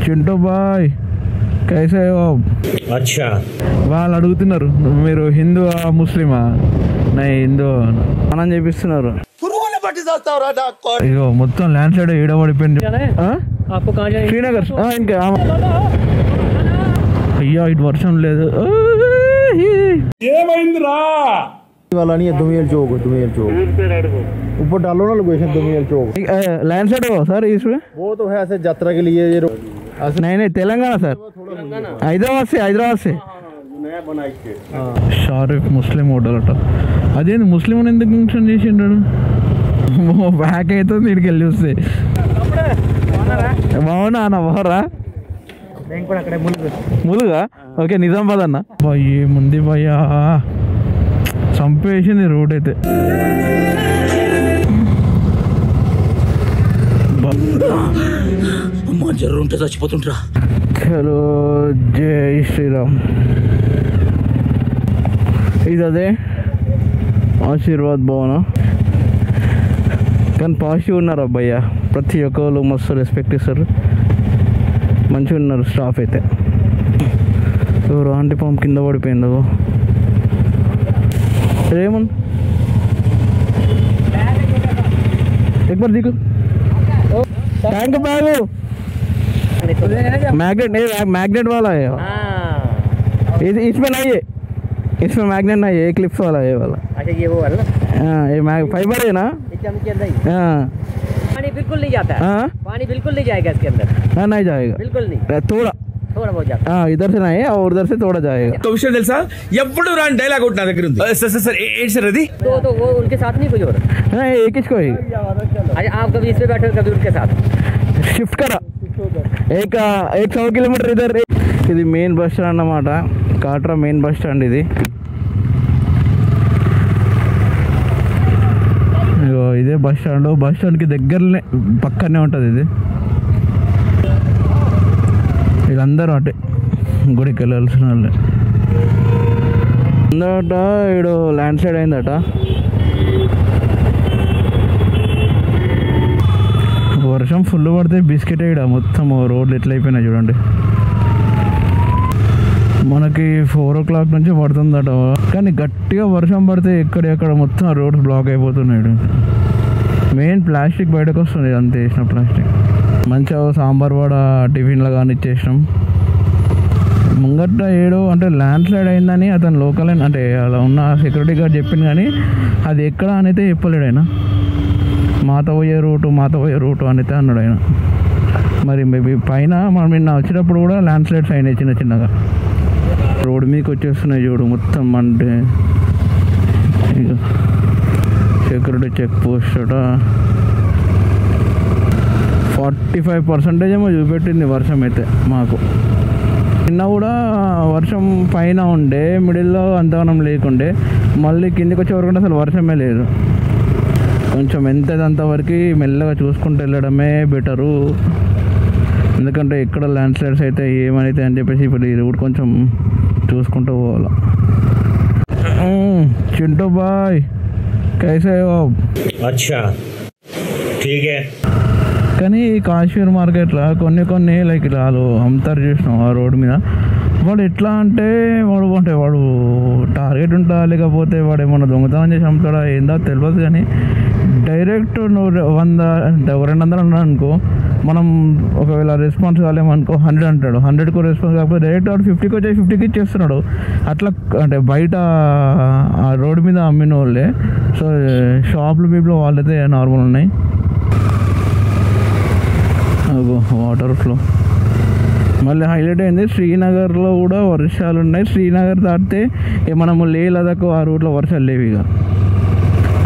Chintu bye కైసే హో? అచ్చా. వాళ్ళు అడుగుతున్నారు మీరు హిందూవా ముస్లిమా? నా హిందూ మనం చేపిస్తున్నారు. ఇగో మొత్తం ల్యాండ్ స్లైడ్ ఈడబడిపోయింది. శ్రీనగర్ ఇంకా అయ్యా ఇటు వర్షం లేదు. ఏమైందిరా? वाला नहीं है दुमेल चौक ऊपर डालो ना लोकेशन दुमेल चौक लैंड स्लाइड हो सर इसमें? वो तो है ऐसे यात्रा के लिए ये नहीं तेलंगाना सर, हैदराबाद से नया बना इसके షారుఖ్ ముస్లిం హోటల్ అట. అదేంది ముస్లిం అని ఎందుకు మెన్షన్ చేసిండాడు? బ్యాక్ అయితే దీనికి వెళ్ళి చూస్తే బాగున్నా అన్న బారా ములుగా. ఓకే నిజామాబాద్ అన్న. ఏముంది భయ్యా చంపేసింది రోడ్ అయితే. ఉంటే చచ్చిపోతుంటా. చలో జై శ్రీరామ్. ఇది అదే ఆశీర్వాద్ భవన్. కానీ పాజిటివ్ ఉన్నారు అబ్బాయ్యా, ప్రతి ఒక్కరు మస్తు రెస్పెక్ట్ ఇస్తారు, మంచిగా ఉన్నారు స్టాఫ్ అయితే. ఎవరు ఆంటీ పంప్ కింద పడిపోయింది. रेमन एक बार देखो टैंक बैग मैग्नेट वाला है। इसमें नहीं है, इसमें मैग्नेट नहीं है, क्लिप्स वाला है वाला। अच्छा ये वो वाला? हाँ ये फाइबर है ना। हाँ पानी बिल्कुल नहीं जाता है। हाँ पानी बिल्कुल नहीं जाएगा इसके अंदर। हाँ नहीं जाएगा बिल्कुल नहीं, थोड़ा बहुत जाता। हाँ इधर से नहीं और उधर से थोड़ा जाएगा। तो विषय తెలుసా ఎప్పుడు రాని డైలాగ్ ఒకటి నా దగ్గర ఉంది सर ఏంటి సార్ అది? तो वो उनके साथ नहीं कोई और? हाँ एक ही कोई। अच्छा आप कभी इस पे बैठे कभी उनके साथ शिफ्ट करा एक 100 किलोमीटर इधर। ఇది మెయిన్ బస్ స్టాండ్ అన్నమాట, కాట్రా మెయిన్ బస్ స్టాండ్ ఇది. ఇదే బస్ స్టాండ్, బస్ స్టాండ్కి దగ్గరనే పక్కనే ఉంటుంది ఇది. వీళ్ళందరూ అటే గుడికి వెళ్ళాల్సిన వాళ్ళే. అందరట ఈడు ల్యాండ్ స్లైడ్ అయిందట. వర్షం ఫుల్ పడితే బిస్కెట్ ఇక్కడ మొత్తం రోడ్లు ఎట్లా అయిపోయినాయి చూడండి. మనకి 4 o'clock నుంచి పడుతుందట, కానీ గట్టిగా వర్షం పడితే ఎక్కడెక్కడ మొత్తం రోడ్స్ బ్లాక్ అయిపోతున్నాయి. మెయిన్ ప్లాస్టిక్ బయటకు వస్తుంది, అంత వేసిన ప్లాస్టిక్. మంచిగా సాంబార్ వడ టిఫిన్లో కానీ ఇచ్చేసినాం. ముంగట్ట ఏడో అంటే ల్యాండ్ స్లైడ్ అయిందని అతను లోకల్ అంటే అలా ఉన్న సెక్యూరిటీ గార్డ్ చెప్పింది, కానీ అది ఎక్కడ అనైతే చెప్పలేడు ఆయన. మాత పోయే రూటు అనైతే అన్నాడు ఆయన. మరి మేబీ పైన మనం నిన్న వచ్చేటప్పుడు కూడా ల్యాండ్ స్లైడ్స్ అయినాయి చిన్న చిన్నగా. రోడ్డు మీదకి వచ్చేస్తున్నాయి చూడు మొత్తం. అంటే ఇక సెక్యూరిటీ చెక్ పోస్ట్ అట 45% ఏమో చూపెట్టింది వర్షం అయితే మాకు. నిన్న కూడా వర్షం పైన ఉండే, మిడిల్లో అంతగానం లేకుండే, మళ్ళీ కిందికి వచ్చే వరకు అసలు వర్షమే లేదు. కొంచెం ఎంతవరకు మెల్లగా చూసుకుంటూ వెళ్ళడమే బెటరు, ఎందుకంటే ఎక్కడ ల్యాండ్ స్లైడ్స్ అయితే ఏమైతే అని చెప్పేసి ఇప్పుడు ఈ రూట్ కొంచెం చూసుకుంటూ పోవాలి. చింటూ బాయ్ కైసే హో? అచ్చా ఠీక్ హై. కానీ కాశ్మీర్ మార్కెట్లో కొన్ని లైక్ ఇలా వాళ్ళు అమ్ముతారు చూసినాం ఆ రోడ్డు మీద. వాడు ఎట్లా అంటే వాడు టార్గెట్ ఉంటా, లేకపోతే వాడు ఏమన్నా దొంగతనం చేసి అమ్ముతాడా ఏందో తెలియదు, కానీ డైరెక్ట్ నువ్వు 100-200 అన్నాడు అనుకో, మనం ఒకవేళ రెస్పాన్స్ కాలేమనుకో 100 అంటాడు, 100కు రెస్పాన్స్ కాకపోతే డైరెక్ట్ వాడు 50కి వచ్చి 50కి ఇచ్చేస్తున్నాడు. అట్లా అంటే బయట ఆ రోడ్డు మీద అమ్మిన వాళ్ళే. సో షాపులు పీపుల్ వాళ్ళైతే నార్మల్ ఉన్నాయి. వాటర్ ఫ్లో మళ్ళీ హైలైట్ అయింది. శ్రీనగర్లో కూడా వర్షాలు ఉన్నాయి. శ్రీనగర్ దాటితే మనము లే లదాఖ్ ఆ రూట్లో వర్షాలు లేవు ఇక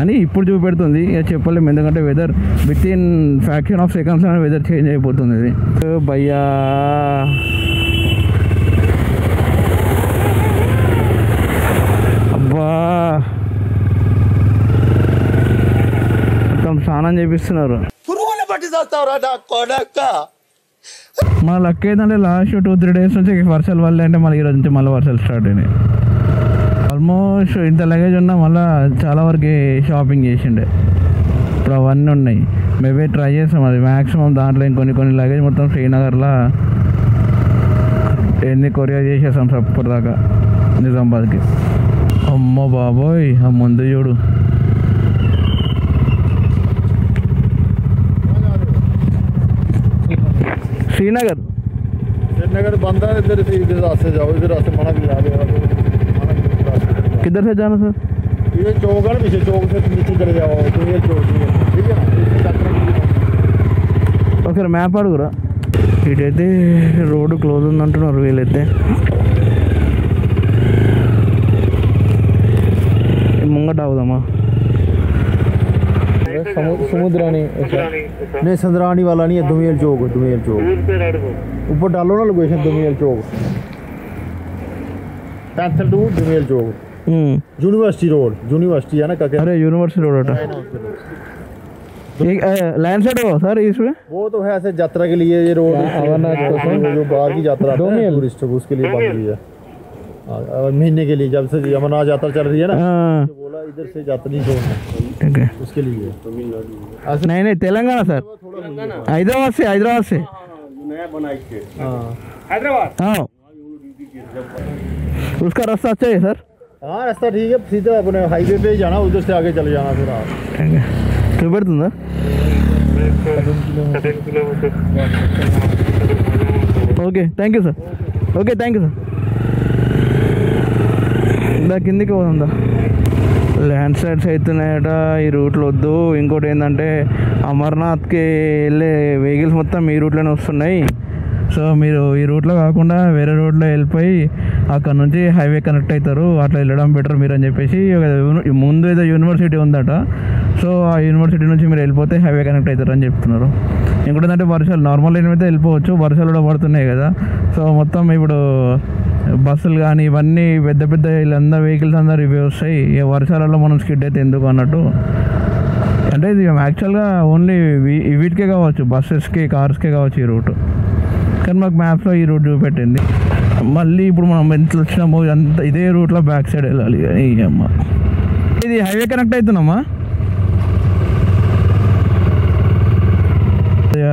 అని ఇప్పుడు చూపెడుతుంది. ఇక చెప్పలేము, ఎందుకంటే weather within fraction of seconds అని వెదర్ చేంజ్ అయిపోతుంది. ఇది భయ్యా అబ్బా మొత్తం స్నానం చేపిస్తున్నారు. మన లక్ ఏంటంటే లాస్ట్ 2-3 days నుంచి వర్షాలు వల్లే, అంటే మళ్ళీ ఈరోజు నుంచి మళ్ళీ వర్షాలు స్టార్ట్ అయినాయి. ఆల్మోస్ట్ ఇంత లగేజ్ ఉన్నా మళ్ళీ చాలా వరకు షాపింగ్ చేసిండే. ఇప్పుడు అవన్నీ ఉన్నాయి. మేబీ ట్రై చేస్తాం అది మ్యాక్సిమం. దాంట్లో ఇంకొన్ని లగేజ్ మొత్తం శ్రీనగర్లో ఎన్ని కొరియర్ చేసేసాం ఇప్పటిదాకా నిజామాబాద్కి. అమ్మో బాబోయ్, ఆ ముందు చూడు. श्रीनगर श्रीनगर बंद है, इधर से इधर रास्ते जाओ, इधर रास्ते मना भी जा रहे हो। किधर से जाना सर? ये चौक है, पीछे चौक से नीचे चले जाओ, तो ये चौक ठीक है ना। ఒకసారి మ్యాప్ అడుగురా. ఇటైతే రోడ్డు క్లోజ్ ఉందంటున్నారు వీళ్ళైతే. ముంగట అవుదామా? समुद्रानी नहीं, संदरानी वाला नहीं है, दुमेल चौक, दुमेल चौक ऊपर डालो ना लोकेशन, दुमेल चौक पैंथर टू दुमेल चौक, यूनिवर्सिटी रोड, यूनिवर्सिटी है ना क्या? अरे यूनिवर्सिटी रोड है लैंड साइड हो सर इसमें? वो तो है ऐसे यात्रा के लिए ये रोड, अमरनाथ जो बाहर की यात्रा टूरिस्ट उसके लिए बन रही है महीने के लिए, जब से अमरनाथ यात्रा चल रही है ना, बोला इधर से यात्री जो ठीक है उसके लिए। नहीं नहीं तेलंगाना सर, हैदराबाद से, हैदराबाद से हैदराबाद। हाँ उसका रास्ता अच्छा है सर? हाँ रास्ता ठीक है, सीधा अपने हाईवे पे ही जाना, उधर से आगे चले जाना फिर आप। ठीक है చూపెడుతుందా? Okay thank you sir. Okay thank you sir. ఇందా కిందికి పోతుందా? ల్యాండ్ స్లైడ్స్ అవుతున్నాయట ఈ రూట్లో వద్దు. ఇంకోటి ఏంటంటే అమర్నాథ్కి వెళ్ళే వెహికల్స్ మొత్తం ఈ రూట్లోనే వస్తున్నాయి. సో మీరు ఈ రూట్లో కాకుండా వేరే రోడ్లో వెళ్ళిపోయి అక్కడ నుంచి హైవే కనెక్ట్ అవుతారు, అట్లా వెళ్ళడం బెటర్ మీరు అని చెప్పేసి ముందు ఏదో యూనివర్సిటీ ఉందట. సో ఆ యూనివర్సిటీ నుంచి మీరు వెళ్ళిపోతే హైవే కనెక్ట్ అవుతారు అని చెప్తున్నారు. ఇంకోటి ఏంటంటే వర్షాలు నార్మల్ అయితే వెళ్ళిపోవచ్చు, వర్షాలు కూడా పడుతున్నాయి కదా. సో మొత్తం ఇప్పుడు బస్సులు కానీ ఇవన్నీ పెద్ద పెద్ద వీళ్ళందరూ వెహికల్స్ అందరూ ఇవి వస్తాయి. వర్షాలలో మనం స్కిడ్ అయితే ఎందుకు అన్నట్టు. అంటే ఇది యాక్చువల్గా ఓన్లీ వీటికే కావచ్చు, బస్సెస్కి కార్స్కే కావచ్చు ఈ రూట్. కానీ మాకు మ్యాప్లో ఈ రూట్ చూపెట్టింది. మళ్ళీ ఇప్పుడు మనం ఎంత వచ్చినామో అంత ఇదే రూట్లో బ్యాక్ సైడ్ వెళ్ళాలి. అమ్మ ఇది హైవే కనెక్ట్ అవుతున్నామా?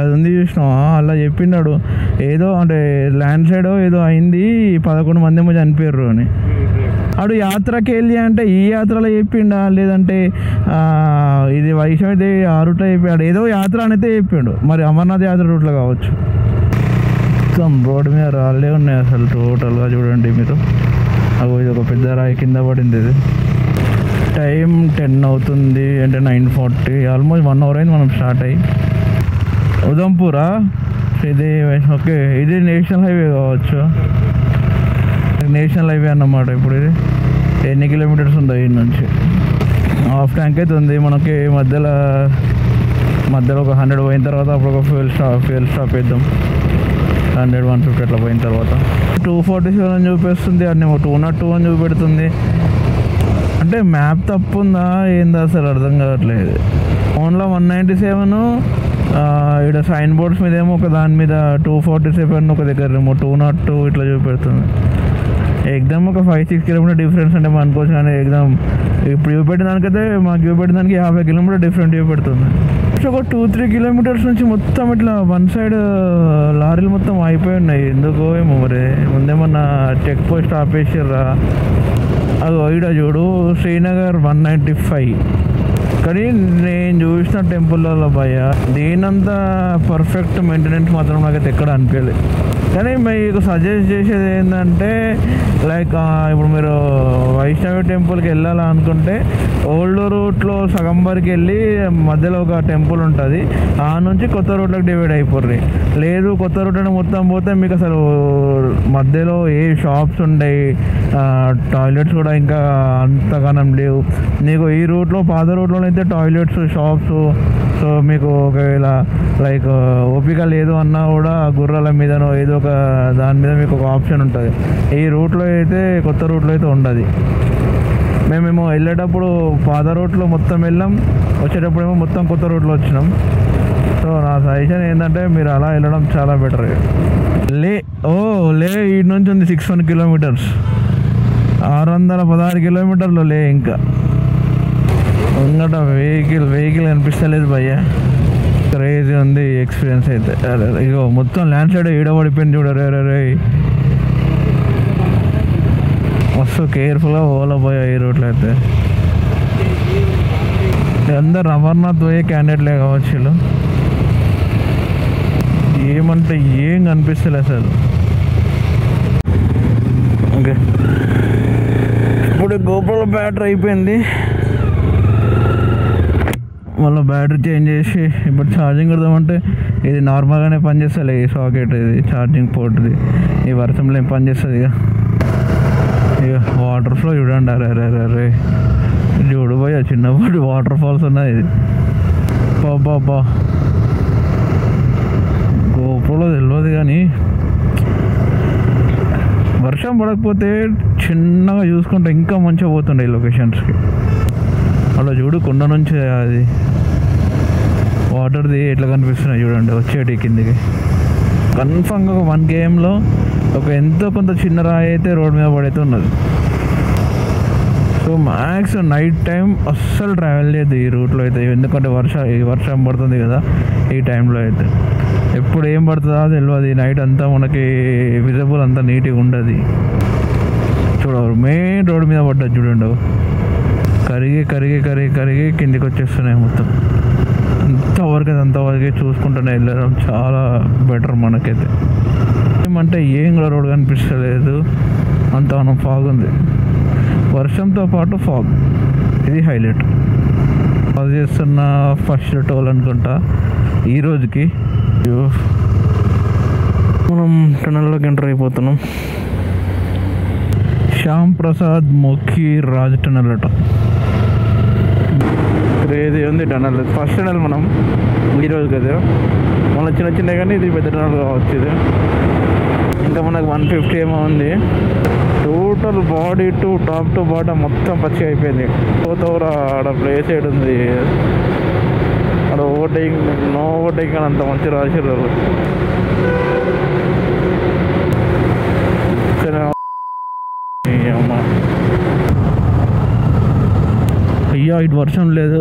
అది ఉంది చూసినావా, అలా చెప్పిండాడు ఏదో అంటే ల్యాండ్ సైడ్ ఏదో అయింది, 11 మంది ఏమో చనిపోయారు అని. అడు యాత్రకి వెళ్ళి అంటే ఈ యాత్రలో చెప్పిండా లేదంటే ఇది వైష్ణవి ఆ రూట్లో చెప్పాడు, ఏదో యాత్ర అనేది చెప్పిండు. మరి అమర్నాథ్ యాత్ర రూట్లో కావచ్చు. మొత్తం రోడ్డు మీద రాళ్ళే ఉన్నాయి అసలు టోటల్గా. చూడండి మీరు, అగో ఇది ఒక పెద్ద రాయి కింద పడింది. ఇది టైం 10 అవుతుంది అంటే 9:40, ఆల్మోస్ట్ 1 అవర్ అయింది మనం స్టార్ట్ అయ్యి. ఉదంపూరా ఇది? ఓకే ఇది నేషనల్ హైవే కావచ్చు, నేషనల్ హైవే అన్నమాట. ఇప్పుడు ఇది ఎన్ని కిలోమీటర్స్ ఉందో ఈ నుంచి? హాఫ్ ట్యాంక్ అయితే ఉంది మనకి. మధ్యలో ఒక 100 పోయిన తర్వాత అప్పుడు ఒక ఫ్యూయల్ స్టాప్ వేద్దాం. 100-150 అట్లా పోయిన తర్వాత 247 అని చూపిస్తుంది, అన్నీ 202 అని చూపెడుతుంది. అంటే మ్యాప్ తప్పు ఉందా ఏందా అసలు అర్థం కావట్లేదు. ఓన్లో 197, ఇక్కడ సైన్ బోర్డ్స్ మీద ఏమో ఒక దాని మీద 247, ఒక దగ్గర ఏమో 202 ఇట్లా చూపెడుతుంది. ఎగ్జామ్ ఒక 5-6 కిలోమీటర్ డిఫరెన్స్ అంటే మనం అనుకోవచ్చు, కానీ ఎగ్జామ్ ఇప్పుడు చూపెట్టిన దానికైతే మాకు చూపెట్టిన దానికి 50 కిలోమీటర్ డిఫరెంట్ చూపెడుతుంది. ఒక 2-3 కిలోమీటర్స్ నుంచి మొత్తం ఇట్లా వన్ సైడ్ లారీలు మొత్తం అయిపోయి ఉన్నాయి. ఎందుకో ఏమో మరి, ముందేమన్నా చెక్ పోస్ట్ ఆపేసిర్రా? అది ఈడ చూడు శ్రీనగర్ 195. కానీ నేను చూసిన టెంపుల్లో భయ దీనంతా పర్ఫెక్ట్ మెయింటెనెన్స్ మాత్రం నాకైతే ఎక్కడ అనిపించలేదు. కానీ మీకు సజెస్ట్ చేసేది ఏంటంటే లైక్ ఇప్పుడు మీరు వైష్ణవి టెంపుల్కి వెళ్ళాలనుకుంటే ఓల్డ్ రూట్లో సగం వరకు వెళ్ళి మధ్యలో ఒక టెంపుల్ ఉంటుంది, ఆ నుంచి కొత్త రూట్లోకి డివైడ్ అయిపోర్రి. లేదు కొత్త రూట్లోనే మొత్తం పోతే మీకు అసలు మధ్యలో ఏ షాప్స్ ఉండవు, టాయిలెట్స్ కూడా ఇంకా అంతగానం లేవు. నీకు ఈ రూట్లో పాత రూట్లో అయితే టాయిలెట్స్, షాప్స్. సో మీకు ఒకవేళ లైక్ ఓపిక లేదు అన్నా కూడా గుర్రాల మీదనో ఏదో ఒక దాని మీద మీకు ఒక ఆప్షన్ ఉంటుంది. ఈ రూట్లో అయితే కొత్త రూట్లో అయితే ఉండదు. మేమేమో వెళ్ళేటప్పుడు పాత రూట్లో మొత్తం వెళ్ళాం, వచ్చేటప్పుడు ఏమో మొత్తం కొత్త రూట్లో వచ్చినాం. సో నా సజెషన్ ఏంటంటే మీరు అలా వెళ్ళడం చాలా బెటర్. ఈ నుంచి ఉంది 61 కిలోమీటర్స్, 616 కిలోమీటర్లు ఇంకా ముంగట వెహికల్ కనిపిస్తలేదు భయ్య. క్రేజీ ఉంది ఎక్స్పీరియన్స్ అయితే. ఇగో మొత్తం ల్యాండ్ స్లైడ్ ఈడబడిపోయింది చూడరే. మస్తు కేర్ఫుల్గా పోవాలో పోయా ఈ రూట్లో అయితే. అందరు అమర్నాథ్ పోయే క్యాండిడేట్లే కావచ్చు వీళ్ళు. ఏమంటే ఏం కనిపిస్తలే అసలు. ఓకే, ఇప్పుడు గోప్రోలో బ్యాటరీ అయిపోయింది, మళ్ళీ బ్యాటరీ చేంజ్ చేసి ఇప్పుడు ఛార్జింగ్ పెడదామంటే ఇది నార్మల్గానే పనిచేస్తుంది. ఈ సాకెట్ ఇది ఛార్జింగ్ పోర్ట్ది ఈ వర్షంలో ఏం పనిచేస్తుంది. ఇక వాటర్ ఫ్లో చూడండి. అరే అరే అరే అరే చూడు పోయా, చిన్నప్పుడు వాటర్ ఫాల్స్ ఉన్నాయి. ఇది బాబా గోప్రోలో తెలియదు కానీ వర్షం పడకపోతే చిన్నగా చూసుకుంటే ఇంకా మంచిగా పోతుండే ఈ లొకేషన్స్కి. అలా చూడు కొండ నుంచి అది వాటర్ది ఎట్లా కనిపిస్తున్నాయి చూడండి వచ్చేటి కిందికి. కన్ఫామ్గా 1 kmలో ఒక ఎంతో కొంత చిన్న రాయి అయితే రోడ్ మీద పడైతే ఉన్నది. సో మ్యాక్స్ నైట్ టైం అస్సలు ట్రావెల్ చేయదు ఈ రూట్లో అయితే, ఎందుకంటే వర్షం పడుతుంది కదా ఈ టైంలో అయితే. ఎప్పుడు ఏం పడుతుందో తెలియదు. నైట్ అంతా మనకి విజిబుల్ అంతా నీట్గా ఉండదు. చూడరు మెయిన్ రోడ్ మీద పడ్డది చూడండి, కరిగి కరిగి కరిగి కరిగి కిందికి వచ్చేస్తున్నాయి మొత్తం. అంతవరకు అంతవరకే చూసుకుంటూనే వెళ్ళడం చాలా బెటర్ మనకైతే. ఏమంటే ఏం కూడా రోడ్ కనిపిస్తలేదు, అంత మనం ఫాగ్ ఉంది. వర్షంతో పాటు ఫాగ్, ఇది హైలైట్. అది చేస్తున్న ఫస్ట్ టోల్ అనుకుంటా ఈ రోజుకి. మనం టనల్లోకి ఎంటర్ అయిపోతున్నాం. శ్యామ్ ప్రసాద్ మొఖి రాజ్ టనల్ అట. క్రేజీ ఉంది టనల్. ఫస్ట్ టనల్ మనం ఈరోజు కదా, మన చిన్న చిన్న కానీ ఇది పెద్ద టనల్ కావచ్చు. ఇది ఇంకా మనకు 150 ఏమో ఉంది. Total body to top to bottom మొత్తం పచ్చి అయిపోయింది. పోతవరా ఆడ ప్లేస్ సైడ్ ఉంది, ఆడ ఓవర్టేకింగ్ నో ఓవర్టేకింగ్ అని అంత మంచి రాసిర్రు. అయ్యా ఇటు వర్షం లేదు,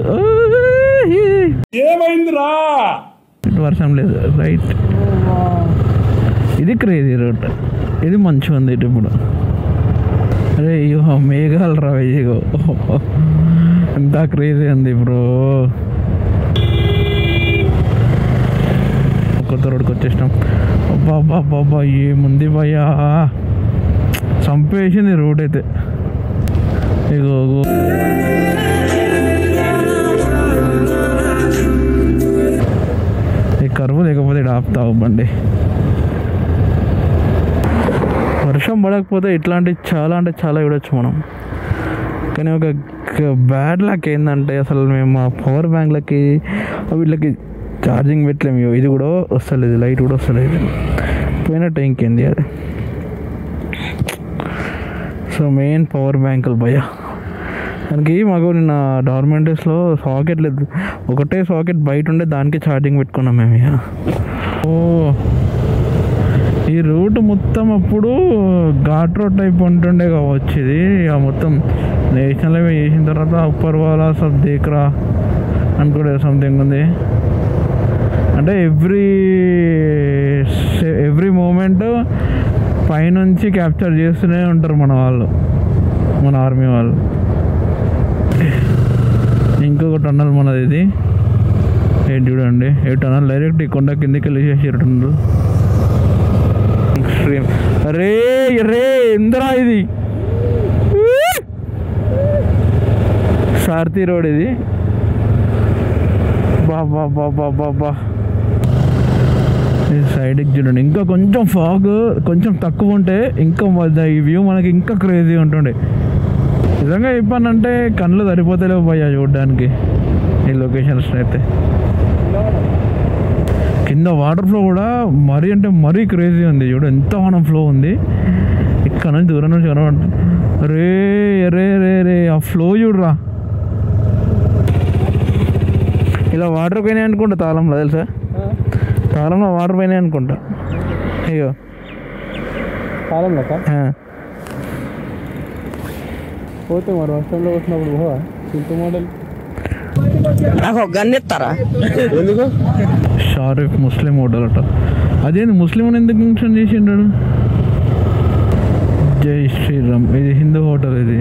ఏమైందిరా ఇటు వర్షం లేదు. రైట్, ఇది క్రేజీ రోడ్, ఇది మంచిగా ఉంది ఇటు. ఇప్పుడు అరే అయ్యో మేఘాలు రా అయ్యో, ఎంత క్రేజీ ఉంది బ్రో. కొత్త రోడ్కి వచ్చేసినాం. అబ్బా అబ్బా అబ్బా ఏముంది భయ్యా, చంపేసింది రోడ్ అయితే. ఇగో ఈ కరువు లేకపోతే ఇక్కడ ఆపుతావు బండి. వర్షం పడకపోతే ఇట్లాంటివి చాలా అంటే చాలా చూడొచ్చు మనం. కానీ ఒక బ్యాడ్ లక్ ఏంటంటే అసలు మేము ఆ పవర్ బ్యాంక్లకి వీళ్ళకి ఛార్జింగ్ పెట్టలేము. ఇది కూడా వస్తలేదు, లైట్ కూడా వస్తలేదు, పోయినట్టు ఇంకేంది అది. సో మెయిన్ పవర్ బ్యాంకులు భయ. దానికి మాకు నిన్న డార్మెంటరీస్లో సాకెట్ లేదు, ఒకటే సాకెట్ బయట ఉండే దానికి ఛార్జింగ్ పెట్టుకున్నాం మేము. ఇక ఈ రూట్ మొత్తం అప్పుడు ఘాట్ రోడ్ టైప్ ఉంటుండే కావచ్చు. ఇది ఇక మొత్తం నేషనల్ హైవే చేసిన తర్వాత ఉప్పర్ వాలా సబ్ దేక్రా అనుకుంటే సంథింగ్ ఉంది. అంటే ఎవ్రీ మూమెంట్ పైనుంచి క్యాప్చర్ చేస్తూనే ఉంటారు మన వాళ్ళు, మన ఆర్మీ వాళ్ళు. ఇంకొక టన్నల్ మనది ఇది. ఏంటి చూడండి, ఏ టన్నల్ డైరెక్ట్ ఈ కొండ కిందకి వెళ్ళేసేసారు టన్నల్. ఎక్స్ట్రీమ్. అరే రే ఎందరా ఇది, సారథి రోడ్ ఇది. బాబా బాబా బాబా సైడ్కి చూడండి. ఇంకా కొంచెం ఫాగ్ కొంచెం తక్కువ ఉంటే ఇంకా ఈ వ్యూ మనకి ఇంకా క్రేజీ ఉంటుండే. నిజంగా చెప్పానంటే కళ్ళు సరిపోతలేవు భయ్యా చూడడానికి ఈ లొకేషన్స్ అయితే. కింద వాటర్ ఫ్లో కూడా మరీ అంటే మరీ క్రేజీ ఉంది చూడు, ఎంత మనం ఫ్లో ఉంది. ఇక్కడ నుంచి దూరం నుంచి కనబడుతుంది. రే రే రే రే ఆ ఫ్లో చూడరా. ఇలా వాటర్ పోయినాయి అనుకుంటా తాళంలో, తెలుసా తాళంలో వాటర్ పోయినాయి అనుకుంటా. అయ్యో తాళంలో పోతే మరి వర్షంలో వచ్చినప్పుడు పోవా సింపు మోడల్ గన్నెత్తారా ఎందుకు? షారిఫ్ ముస్లిం హోటల్ అట. అదేంది ముస్లిం అని ఎందుకు మెన్షన్ చేసిండాడు? జై శ్రీరామ్. ఇది హిందూ హోటల్. ఇది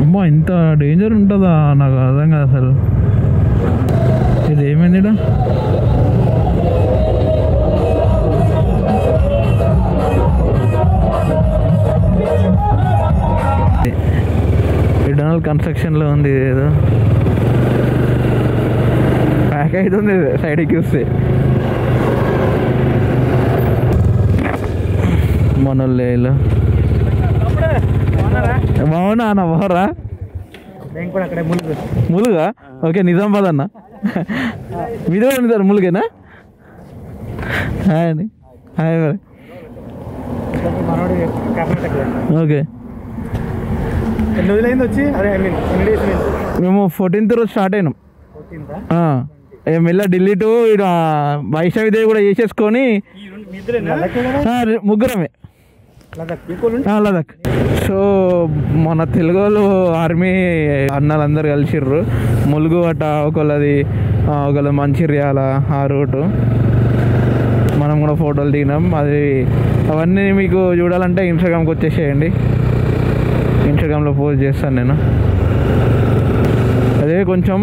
అమ్మా ఇంత డేంజర్ ఉంటుందా నాకు అర్థం కాదు అసలు. ఇది ఏమైంది ఈడ? డొనాల్డ్ కన్స్ట్రక్షన్లో ఉంది. ఏదో ప్యాక్ అవుతుంది సైడ్కి చూస్తే. మనోళ్ళేలో బాగున్నా అన్న బాగురా. ములుగా? ఓకే నిజామాబాద్ అన్న. మీది కూడా నిజాం ములుగేనా? హాయ్ అండి. హాయ్ మరి. ఓకే మేము 14th రోజు స్టార్ట్ అయినాం. మెల్ల ఢిల్లీ టు వైష్ణవిదేవి కూడా చేసేసుకొని ముగ్గురమే లదాఖ్. సో మన తెలుగు వాళ్ళు ఆర్మీ అన్నలందరూ కలిసిర్రు. ములుగు అట ఒకళ్ళది, ఒకళ్ళ మంచిర్యాల ఆ రూటు. మనం కూడా ఫోటోలు దిగినాం. అది అవన్నీ మీకు చూడాలంటే ఇన్స్టాగ్రామ్కి వచ్చేసేయండి. ఇన్స్టాగ్రామ్లో పోస్ట్ చేస్తాను నేను. అదే కొంచెం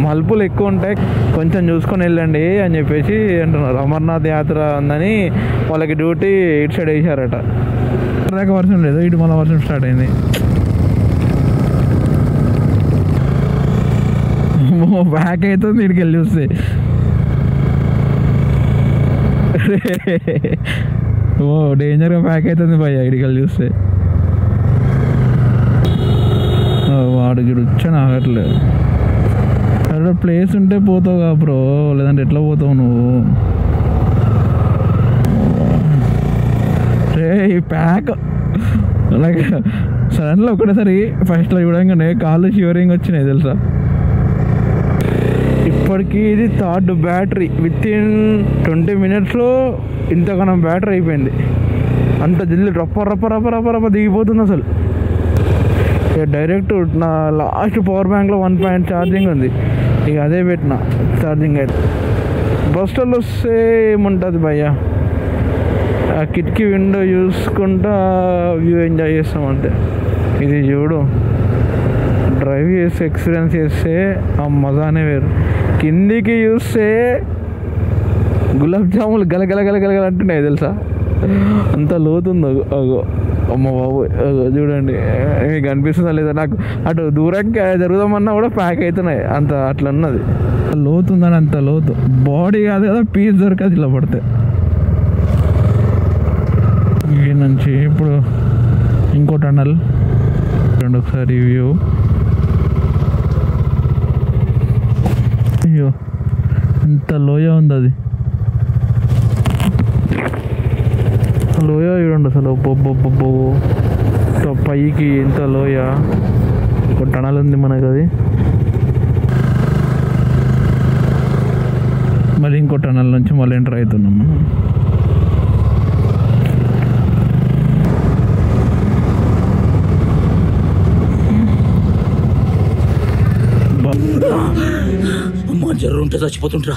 మలుపులు ఎక్కువ ఉంటాయి, కొంచెం చూసుకొని వెళ్ళండి అని చెప్పేసి అంటున్నారు. అమర్నాథ్ యాత్ర ఉందని వాళ్ళకి డ్యూటీ ఇటు సైడ్ వేసారట. దాకా వర్షం లేదు, ఇటు మళ్ళీ వర్షం స్టార్ట్ అయింది. బ్యాక్ అవుతుంది ఇటుకి వెళ్ళి చూస్తే. ఓ డేంజర్గా ప్యాక్ అవుతుంది భయ్య ఇటుకి వెళ్ళి చూస్తే. వాడికి వచ్చాను ఆగట్లేదు. అక్కడ ప్లేస్ ఉంటే పోతావు కా బ్రో, లేదంటే ఎట్లా పోతావు నువ్వు? రే ఈ ప్యాక్ లైక్ సడన్లో ఒకటేసారి ఫస్ట్లో చూడంగానే కాళ్ళు షివరింగ్ వచ్చినాయి తెలుసా. ఇప్పటికీ ఇది 3rd బ్యాటరీ. వితిన్ 20 minutesలో ఇంతగానం బ్యాటరీ అయిపోయింది. అంత జల్దీ రప్ప రప్ప రప్ప రప్ప రప్ప దిగిపోతుంది అసలు. డైరెక్ట్ నా లాస్ట్ పవర్ బ్యాంక్లో 1 point ఛార్జింగ్ ఉంది. ఇక అదే పెట్టిన ఛార్జింగ్. అయితే బస్సులో వస్తే ఏముంటుంది భయ్య, ఆ కిటికీ విండో చూసుకుంటా వ్యూ ఎంజాయ్ చేస్తాం అంతే. ఇది చూడు, డ్రైవ్ చేసి ఎక్స్పీరియన్స్ చేస్తే ఆ మజానే వేరు. కిందికి చూస్తే గులాబ్ జాములు గలగల గలగల అంటున్నాయి తెలుసా, అంత లోతుందో. అమ్మ బాబు చూడండి, మీకు అనిపిస్తుందా లేదా? నాకు అటు దూరంగా జరుగుదామన్నా కూడా ప్యాక్ అవుతున్నాయి, అంత అట్లా ఉన్నది. లోతుందని అంత లోతు. బాడీ కాదు కదా, పీస్ దొరకదు ఇలా పడితే. ఈ నుంచి ఇప్పుడు ఇంకో టన్నల్ చూడండి ఒకసారి వ్యూ. అయ్యో ఎంత లోయ ఉంది అది. లోయ చూడండి అసలు. బొబ్బొబ్బొబ్బో పైకి ఎంత లోయ. ఒక టనల్ ఉంది మనకు అది. మళ్ళీ ఇంకో టనల్ నుంచి మళ్ళీ ఎంటర్ అవుతున్నాం మనం. జర్రు ఉంటే చచ్చిపోతుంటా.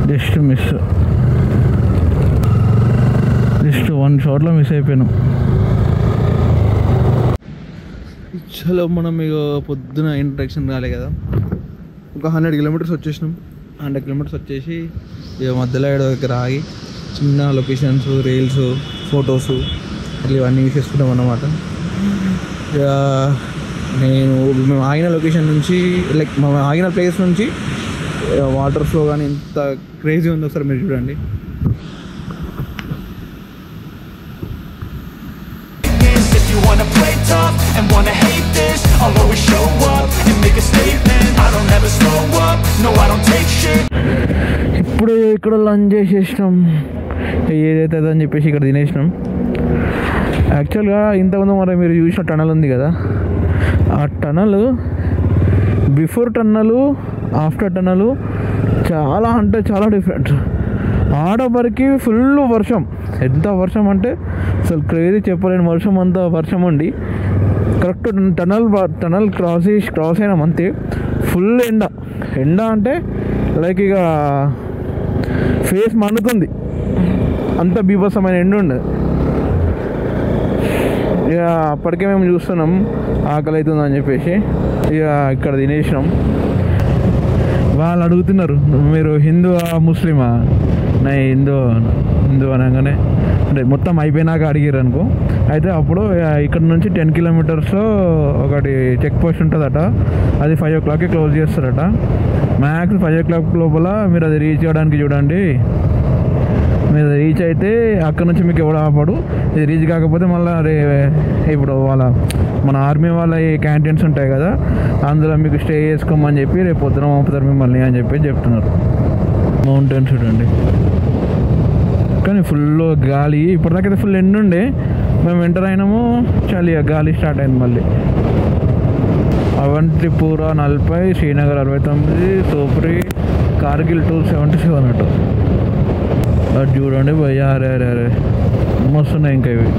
జస్ట్ మిస్, జస్ట్ 1 షాట్లో మిస్ అయిపోయినాం. చలో మనం ఇక పొద్దున ఇంట్రడక్షన్ రాలే కదా, ఒక 100 kilometers వచ్చేసినాం. 100 kilometers వచ్చేసి ఇక మధ్యలో దగ్గర ఆగి చిన్న లొకేషన్స్, రీల్స్, ఫొటోస్ అట్లా ఇవన్నీ చేసుకుంటాం అన్నమాట. ఇక మేము ఆగిన లొకేషన్ నుంచి, లైక్ మేము ఆగిన ప్లేస్ నుంచి వాటర్ ఫ్లో కానీ ఎంత క్రేజీ ఉందో ఒకసారి మీరు చూడండి. ఇప్పుడు ఇక్కడ లంచ్ చేసేసినాం, ఏదైతే అని చెప్పేసి ఇక్కడ తినేసినాం. యాక్చువల్గా ఇంతకుముందు మరి మీరు చూసిన టనల్ ఉంది కదా, ఆ టనల్ బిఫోర్ టన్నలు ఆఫ్టర్ టన్నలు చాలా అంటే చాలా డిఫరెంట్. ఆడవరకు ఫుల్ వర్షం, ఎంత వర్షం అంటే అసలు క్రేజీ చెప్పలేని వర్షం. అంత వర్షం ఉండి కరెక్ట్ టనల్ క్రాస్ అయినాం అంతే. ఫుల్ ఎండ అంటే లైక్ ఇక ఫేస్ మండుతుంది. అంత బీభత్సమైన ఎండు ఉండే. ఇక అప్పటికే మేము చూస్తున్నాం ఆకలి అవుతుందని చెప్పేసి ఇక ఇక్కడ తినేసినాం. వాళ్ళు అడుగుతున్నారు మీరు హిందువా ముస్లిమా? నా హిందూ అనగానే అంటే మొత్తం అయిపోయినాక అడిగారు అనుకో. అయితే అప్పుడు ఇక్కడ నుంచి 10 కిలోమీటర్స్ ఒకటి చెక్ పోస్ట్ ఉంటుందట. అది 5 o'clockకి క్లోజ్ చేస్తారట. మ్యాక్స్ 5 o'clock లోపల మీరు అది రీచ్ అవ్వడానికి చూడండి. మీరు రీచ్ అయితే అక్కడ నుంచి మీకు ఎవడు ఆపడు. ఇది రీచ్ కాకపోతే మళ్ళీ ఇప్పుడు మన ఆర్మీ వాళ్ళ క్యాంటీన్స్ ఉంటాయి కదా, అందులో మీకు స్టే చేసుకోమని చెప్పి రేపు పొద్దున పంపుతారు మిమ్మల్ని అని చెప్పి చెప్తున్నారు. మౌంటైన్స్ చూడండి, కానీ ఫుల్ గాలి. ఇప్పటిదాకైతే ఫుల్ ఎండ ఉండే, మేము ఎంటర్ అయినాము చలి గాలి స్టార్ట్ అయింది మళ్ళీ. అవంతిపూర 40, శ్రీనగర్ 69, సోప్రి, కార్గిల్ 277 అన్నట్టు. అది చూడండి భయ్యా, అరే మస్తున్నాయి ఇంకా ఇవి.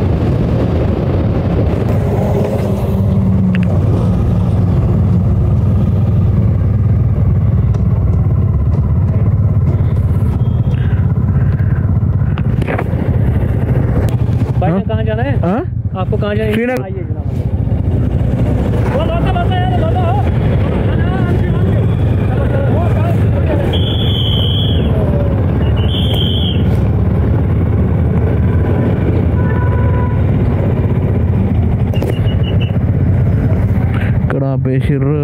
कहाँ जाना है? आपको कहाँ जाना है? श्रीनगर। आइए जनाब। ఇక్కడ ఆపేసిర్రు.